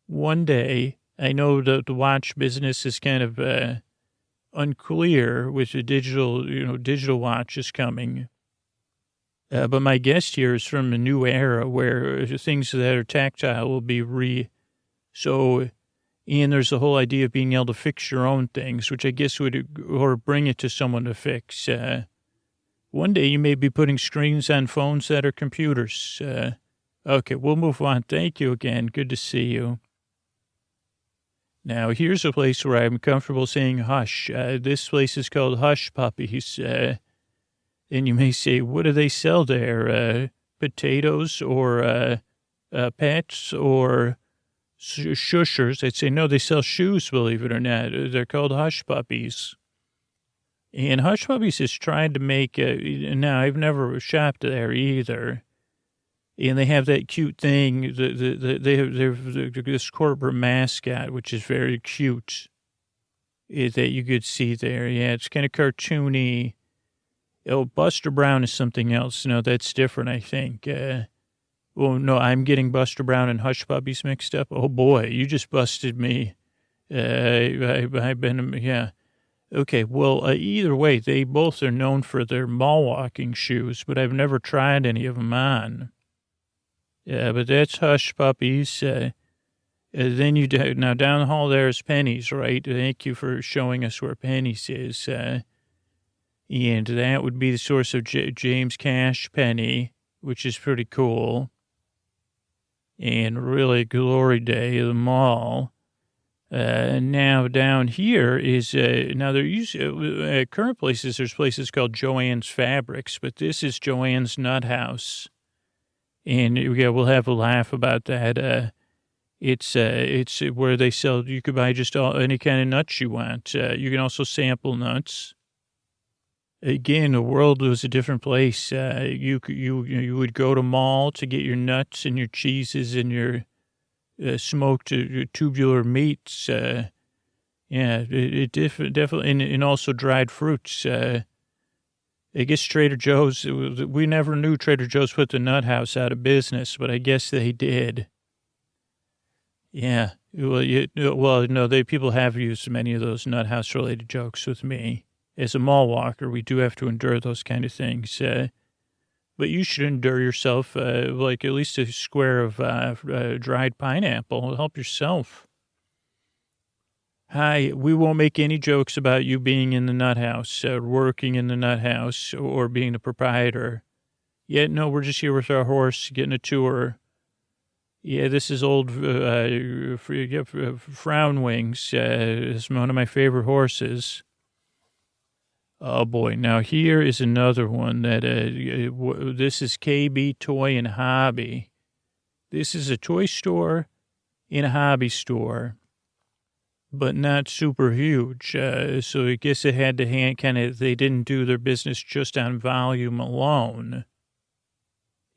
one day, I know the watch business is kind of unclear with the digital watches coming. But my guest here is from a new era where things that are tactile will be and there's the whole idea of being able to fix your own things, which I guess or bring it to someone to fix. One day you may be putting screens on phones that are computers. Okay, we'll move on. Thank you again. Good to see you. Now, here's a place where I'm comfortable saying hush. This place is called Hush Puppies. And you may say, what do they sell there? Potatoes or pets or shushers? I'd say, no, they sell shoes, believe it or not. They're called Hush Puppies. And Hush Puppies has tried to make, now I've never shopped there either. And they have that cute thing, they have this corporate mascot, which is very cute, that you could see there. Yeah, it's kind of cartoony. Oh, Buster Brown is something else. No, that's different, I think. Oh, no, I'm getting Buster Brown and Hush Puppies mixed up. Oh, boy, you just busted me. I've been, yeah. Okay, well, either way, they both are known for their Mallwalking shoes, but I've never tried any of them on. Yeah, but that's Hush Puppies. Then now down the hall there's Penny's, right? Thank you for showing us where Penny's is. And that would be the source of James Cash Penny, which is pretty cool. And really glory day of the mall. Now down here is, now there usually, current places, there's places called Joann's Fabrics, but this is Joann's Nut House. And yeah, we'll have a laugh about that. It's where they sell, you could buy just any kind of nuts you want. You can also sample nuts. Again, the world was a different place. You would go to mall to get your nuts and your cheeses and your smoked tubular meats. Yeah, it definitely, and also dried fruits. I guess Trader Joe's, we never knew Trader Joe's put the nut house out of business, but I guess they did. Yeah, well, no, people have used many of those nut house related jokes with me. As a mall walker, we do have to endure those kind of things. But you should endure yourself, like at least a square of dried pineapple. Help yourself. Hi, we won't make any jokes about you being in the nut house, working in the nut house, or being the proprietor. Yeah, no, we're just here with our horse, getting a tour. Yeah, this is old Frown Wings. It's one of my favorite horses. Oh, boy. Now, here is another one that, this is KB Toy and Hobby. This is a toy store and a hobby store, but not super huge. So I guess it had to they didn't do their business just on volume alone.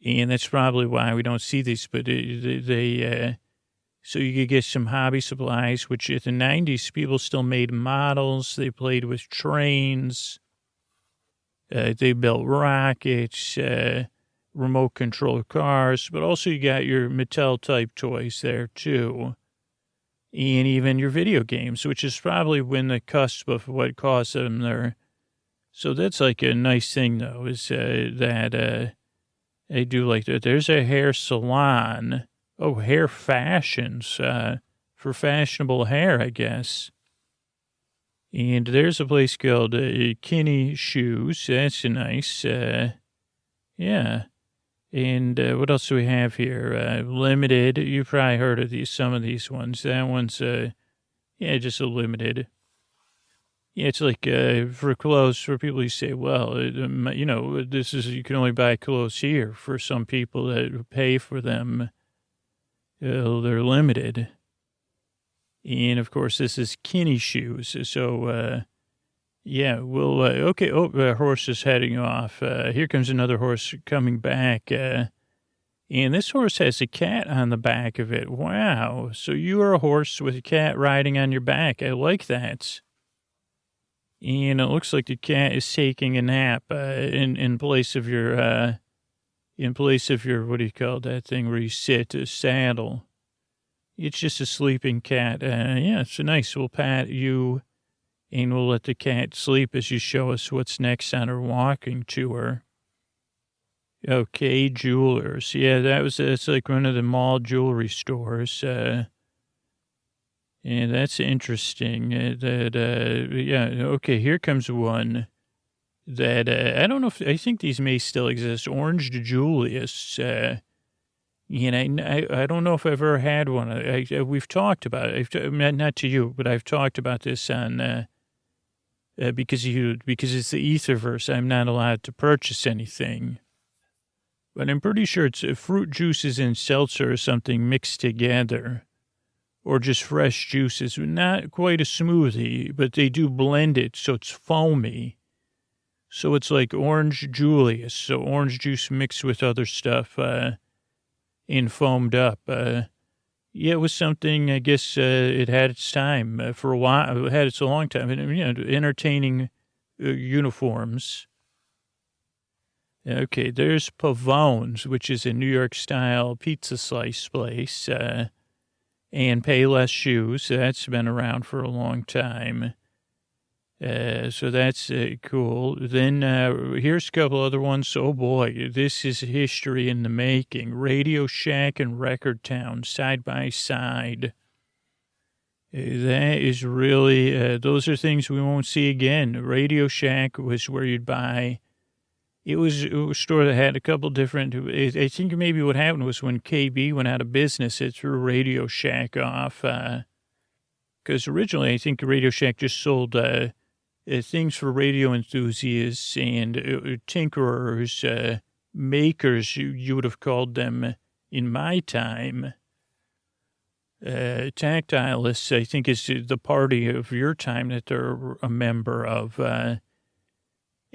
And that's probably why we don't see these, but so you could get some hobby supplies, which in the 90s, people still made models. They played with trains. They built rockets, remote control cars, but also you got your Mattel type toys there too. And even your video games, which is probably when the cusp of what caused them there. So that's like a nice thing though, is that they do like that. There's a hair salon. Oh, hair fashions, for fashionable hair, I guess. And there's a place called Kinney Shoes. That's nice. Yeah. And what else do we have here? Limited. You've probably heard of some of these ones. That one's, just a limited. Yeah, it's like for clothes, for people who say, well, you can only buy clothes here. For some people that pay for them, they're limited. And, of course, this is Kinney Shoes. So, okay. Oh, horse is heading off. Here comes another horse coming back. And this horse has a cat on the back of it. Wow. So you are a horse with a cat riding on your back. I like that. And it looks like the cat is taking a nap in place of your, what do you call that thing where you sit, a saddle. It's just a sleeping cat. Yeah, it's nice. We'll pat you and we'll let the cat sleep as you show us what's next on her walking tour. Okay, Jewelers. Yeah, it's like one of the mall jewelry stores. Yeah, that's interesting. Yeah, okay, here comes one that, I don't know I think these may still exist. Orange Julius. And I don't know if I've ever had one. We've talked about it. Not to you, but I've talked about this on, because it's the Etherverse. I'm not allowed to purchase anything. But I'm pretty sure it's fruit juices and seltzer or something mixed together. Or just fresh juices. Not quite a smoothie, but they do blend it so it's foamy. So it's like Orange Julius. So orange juice mixed with other stuff and foamed up. Yeah, it was something, I guess it had its time for a while. It had its a long time. Entertaining uniforms. Okay, there's Pavone's, which is a New York-style pizza slice place, and Payless Shoes. That's been around for a long time. So that's cool. Then here's a couple other ones. Oh, boy, this is history in the making. Radio Shack and Record Town, side by side. That is really, those are things we won't see again. Radio Shack was where you'd buy. It was a store that had a couple different, I think maybe what happened was when KB went out of business, it threw Radio Shack off. Because originally, I think Radio Shack just sold things for radio enthusiasts and tinkerers, makers, you would have called them in my time. Tactilists, I think, is the party of your time that they're a member of.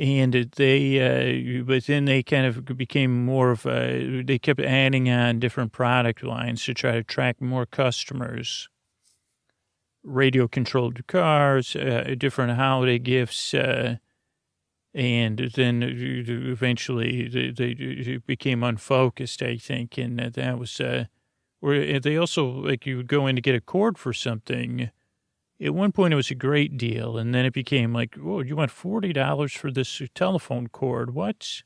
And they, but then they kind of became more of they kept adding on different product lines to try to attract more customers. Radio-controlled cars, different holiday gifts, and then eventually they became unfocused, I think, and that was where they also, like, you would go in to get a cord for something. At one point, it was a great deal, and then it became like, "Whoa, you want $40 for this telephone cord? What?"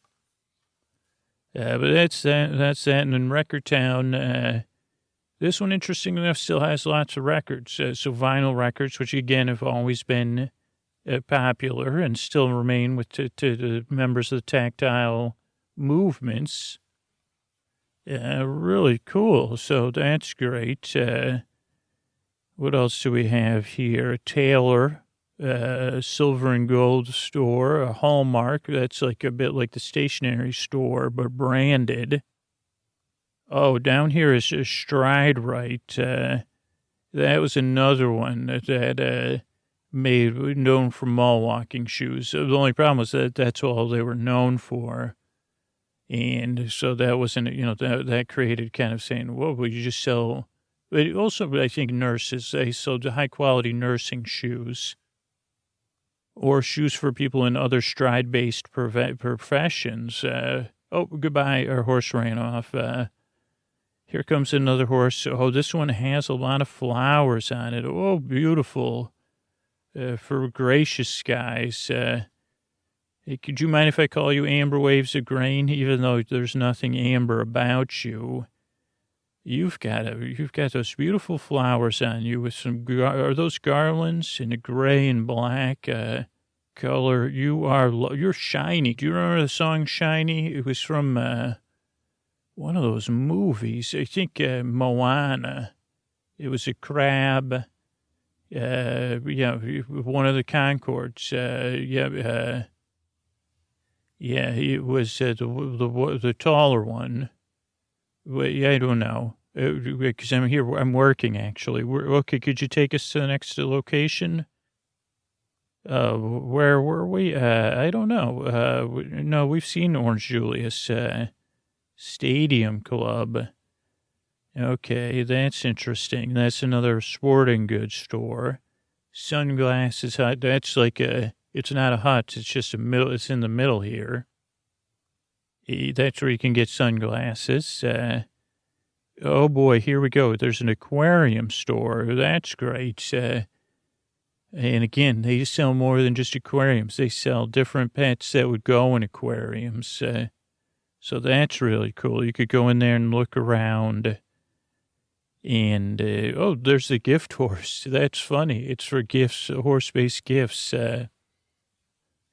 But that's that. That's that. And in Record Town, this one, interesting enough, still has lots of records. So vinyl records, which again have always been popular and still remain with to the members of the tactile movements. Really cool. So that's great. What else do we have here? A Taylor, silver and gold store, a Hallmark. That's like a bit like the stationery store, but branded. Oh, down here is a Stride Right. That was another one that made known for Mallwalking shoes. The only problem was that that's all they were known for. And so that wasn't, that created kind of saying, well, would you just sell... But also, I think nurses, they sold high-quality nursing shoes or shoes for people in other stride-based professions. Oh, goodbye, our horse ran off. Here comes another horse. Oh, this one has a lot of flowers on it. Oh, beautiful. For gracious skies. Hey, could you mind if I call you Amber Waves of Grain, even though there's nothing amber about you? You've got those beautiful flowers on you with some, are those garlands in a gray and black color? You're shiny. Do you remember the song Shiny? It was from one of those movies. I think Moana. It was a crab. One of the Concords. Yeah, it was the taller one. Well, yeah, I don't know, because I'm here. I'm working, actually. Okay, could you take us to the next location? Where were we? I don't know. No, we've seen Orange Julius Stadium Club. Okay, that's interesting. That's another sporting goods store. Sunglasses. That's like It's not a hut. It's just it's in the middle here. That's where you can get sunglasses. Oh boy, here we go. There's an aquarium store. That's great. And again, they sell more than just aquariums. They sell different pets that would go in aquariums. So that's really cool. You could go in there and look around. And, there's the gift horse. That's funny. It's for gifts, horse-based gifts.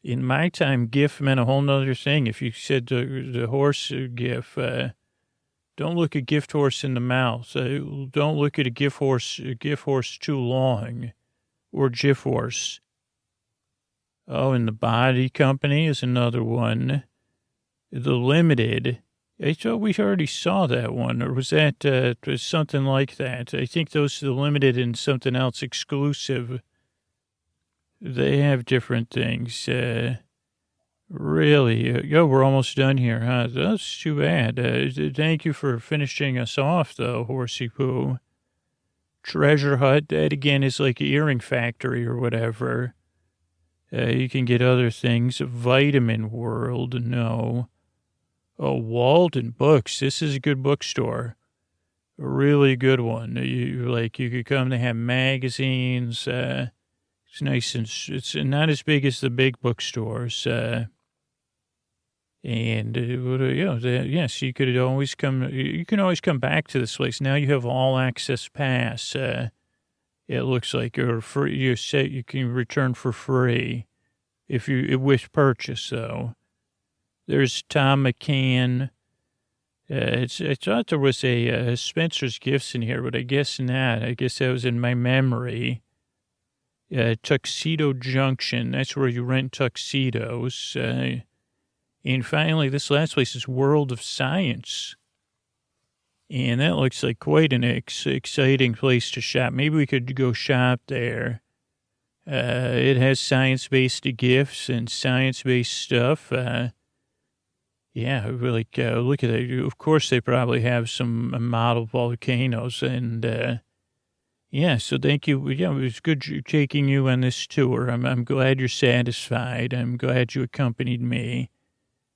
In my time, gift meant a whole nother thing. If you said the horse gift, don't look a gift horse in the mouth. Don't look at a gift horse too long, or GIF horse. Oh, and the Body Company is another one. The Limited. I thought we already saw that one, or was that something like that? I think those are the Limited and something else exclusive. They have different things. Really? We're almost done here, huh? That's too bad. Thank you for finishing us off, though, Horsey Poo. Treasure Hut, that again is like an earring factory or whatever. You can get other things. Vitamin World, no. Oh, Walden Books. This is a good bookstore. A really good one. You could come, they have magazines. It's nice and it's not as big as the big bookstores. Yes, you could always come. You can always come back to this place. Now you have all access pass. It looks like you're free. You can return for free if you with purchase. Though there's Tom McCann. I thought there was a Spencer's Gifts in here, but I guess not. I guess that was in my memory. Tuxedo Junction. That's where you rent tuxedos. And finally, this last place is World of Science. And that looks like quite an exciting place to shop. Maybe we could go shop there. It has science-based gifts and science-based stuff. Look at that. Of course, they probably have some model volcanoes. And, so thank you. Yeah, it was good taking you on this tour. I'm glad you're satisfied. I'm glad you accompanied me.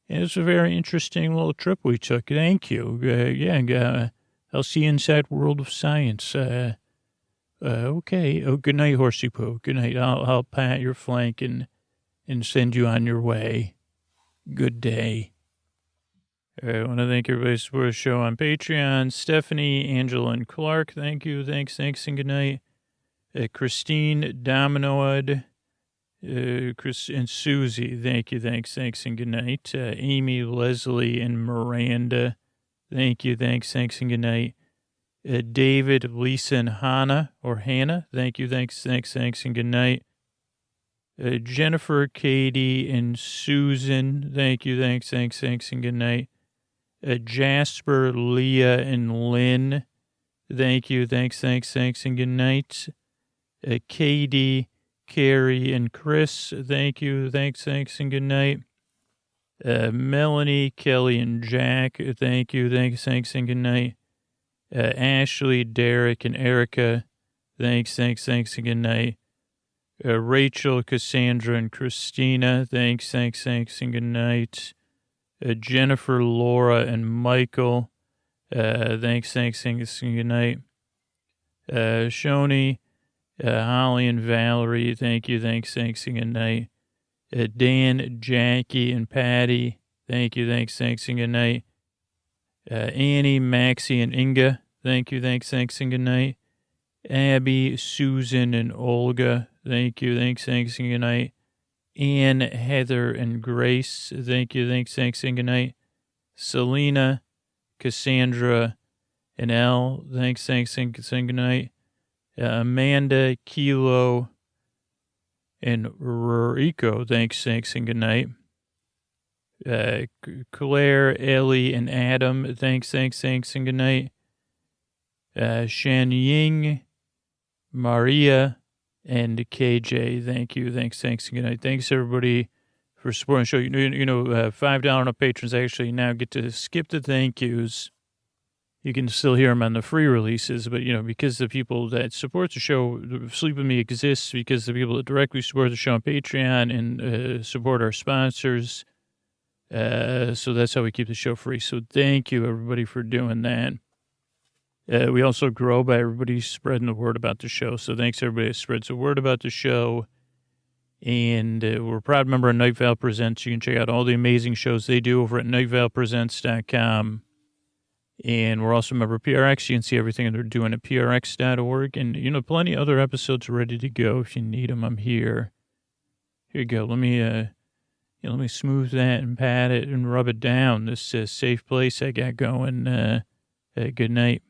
It was a very interesting little trip we took. Thank you. I'll see you inside World of Science. Okay. Oh, good night, Horsey Poo. Good night. I'll pat your flank and send you on your way. Good day. I want to thank everybody for the show on Patreon. Stephanie, Angela, and Clark, thank you. Thanks, and good night. Christine, Dominoad, Chris, and Susie, thank you. Thanks, and good night. Amy, Leslie, and Miranda, thank you. Thanks, and good night. David, Lisa, and Hannah, thank you. Thanks, and good night. Jennifer, Katie, and Susan, thank you. Thanks, and good night. Jasper, Leah, and Lynn, thank you. Thanks, and good night. Katie, Carrie, and Chris, thank you. Thanks, and good night. Melanie, Kelly, and Jack, thank you. Thanks, and good night. Ashley, Derek, and Erica, thanks, and good night. Rachel, Cassandra, and Christina, thanks, and good night. Jennifer, Laura, and Michael, thanks, and good night. Shoni, Holly, and Valerie, thank you. Thanks, and good night. Dan, Jackie, and Patty, thank you. Thanks, and good night. Annie, Maxie, and Inga, thank you. Thanks, and good night. Abby, Susan, and Olga, thank you. Thanks, and good night. Ann, Heather, and Grace, thank you. Thanks, and good night. Selena, Cassandra, and Elle, thanks, and good night. Amanda, Kilo, and Rico, thanks, and good night. Claire, Ellie, and Adam, thanks, and good night. Shan Ying, Maria, and KJ, thank you. Thanks, and good night. Thanks, everybody, for supporting the show. $5 on patrons actually now get to skip the thank yous You can still hear them on the free releases, but, because the people that support the show, Sleep With Me exists because the people that directly support the show on Patreon and support our sponsors. So that's how we keep the show free. So thank you, everybody, for doing that. We also grow by everybody spreading the word about the show. So thanks, everybody that spreads the word about the show. And we're a proud member of Night Vale Presents. You can check out all the amazing shows they do over at nightvalepresents.com. And we're also a member of PRX. You can see everything they're doing at prx.org. And, plenty of other episodes ready to go. If you need them, I'm here. Here you go. Let me smooth that and pat it and rub it down. This safe place I got going. Good night.